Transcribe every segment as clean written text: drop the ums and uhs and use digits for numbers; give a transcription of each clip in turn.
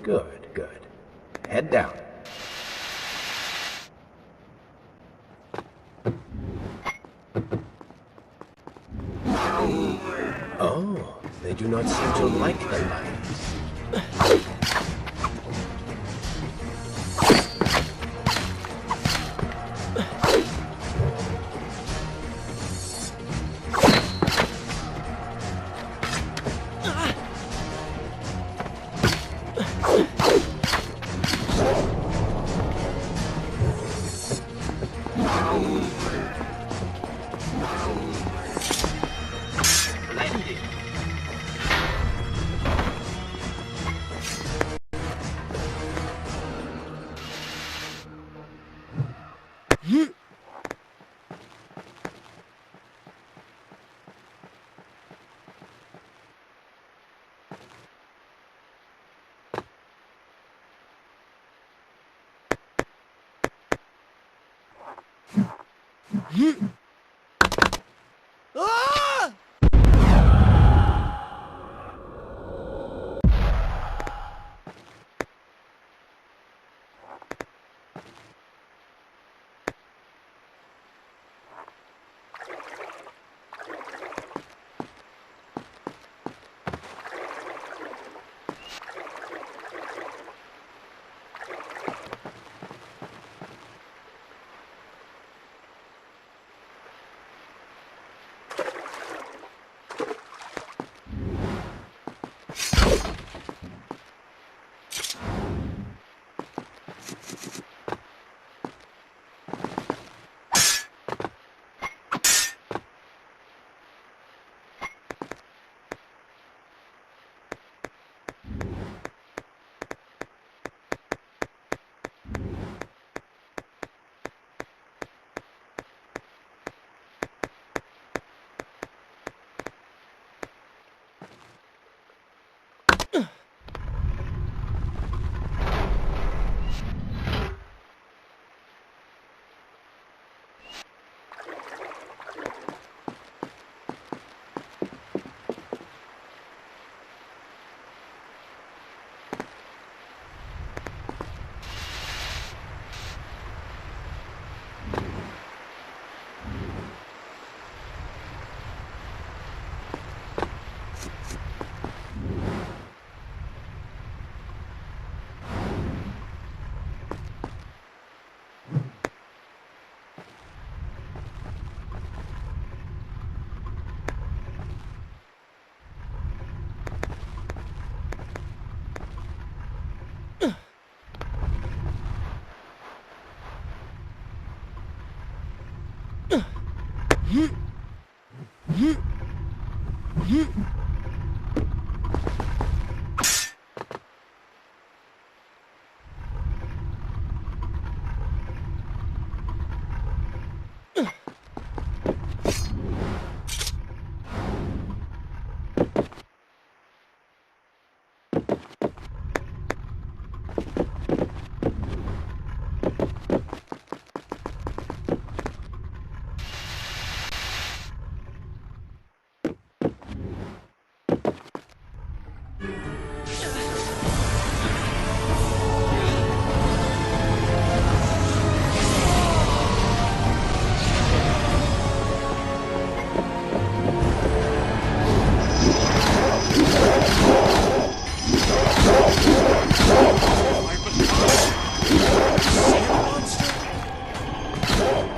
Good, good. Head down. Oh, they do not seem to like the lights.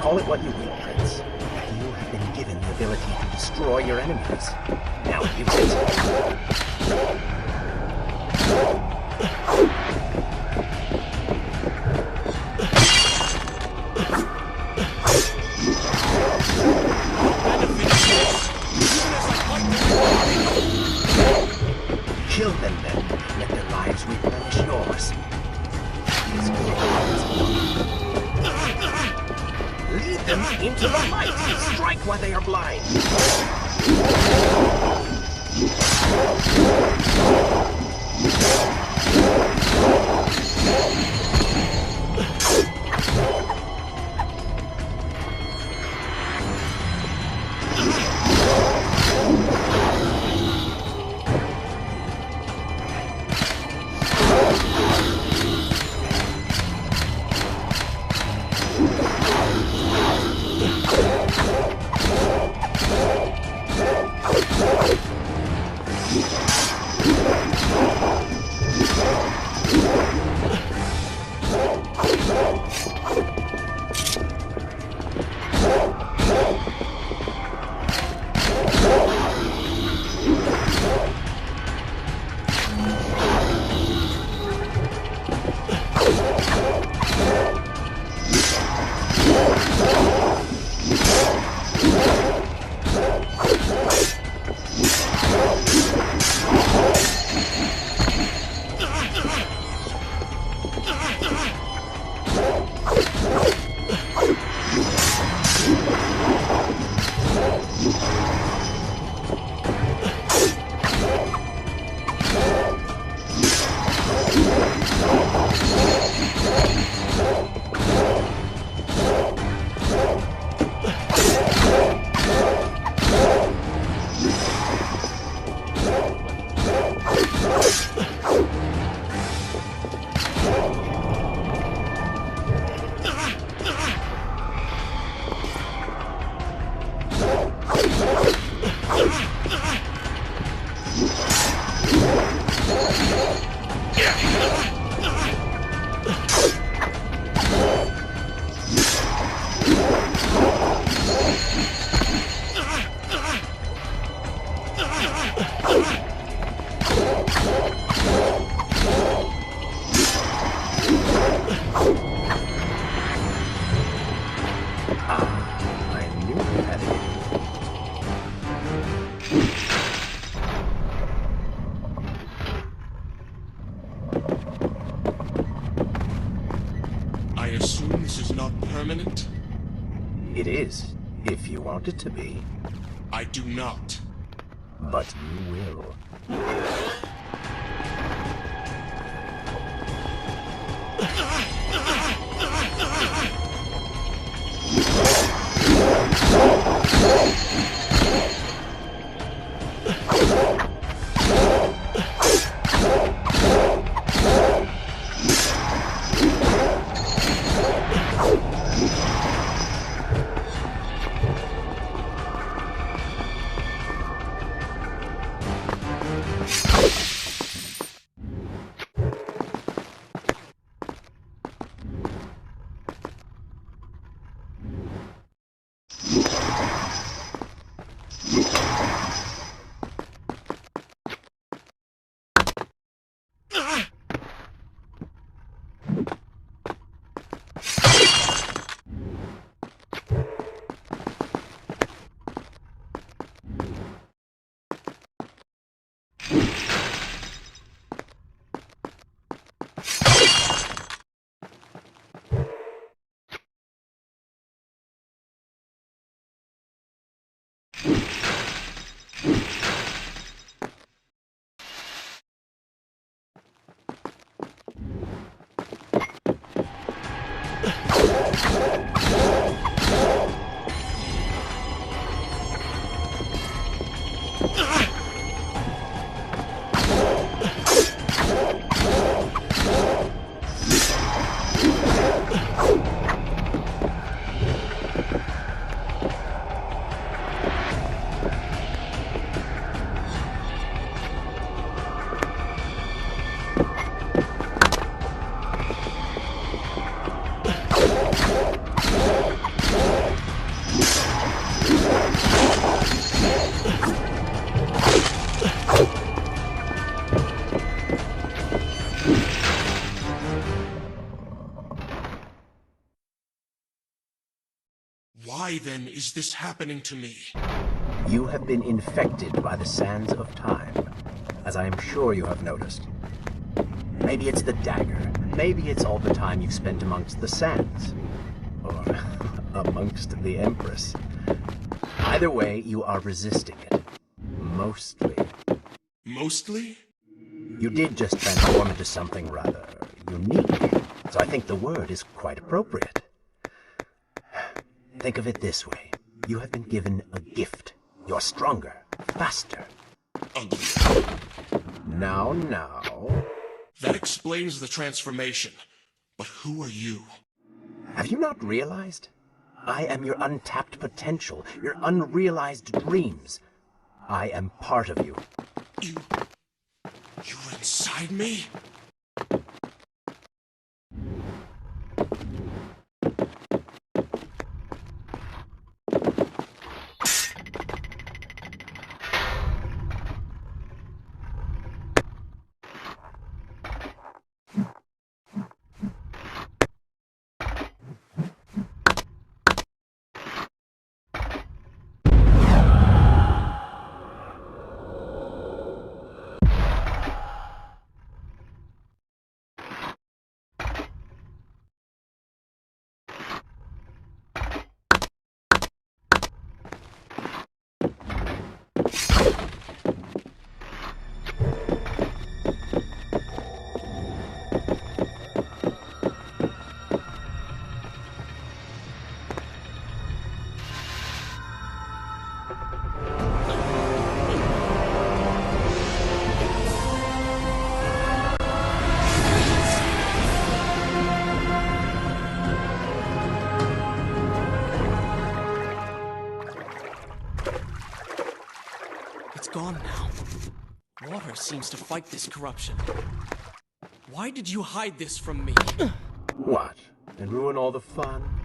Call it what you will, Prince. You have been given the ability to destroy your enemies. Now use it. Kill them then. Let their lives replenish yours. This lead them into the light. Strike while they are blind. Permanent? It is, if you want it to be. I do not. But you will. then is this happening to me? You have been infected by the sands of time, as I am sure you have noticed. Maybe it's the dagger. Maybe it's all the time you've spent amongst the sands. Or amongst the Empress. Either way, you are resisting it. Mostly. Mostly? You did just transform into something rather unique, so I think the word is quite appropriate. Think of it this way. You have been given a gift. You're stronger, faster. Ugly. Now. That explains the transformation. But who are you? Have you not realized? I am your untapped potential, your unrealized dreams. I am part of you. You're inside me? Gone now. Water seems to fight this corruption. Why did you hide this from me? What? And ruin all the fun?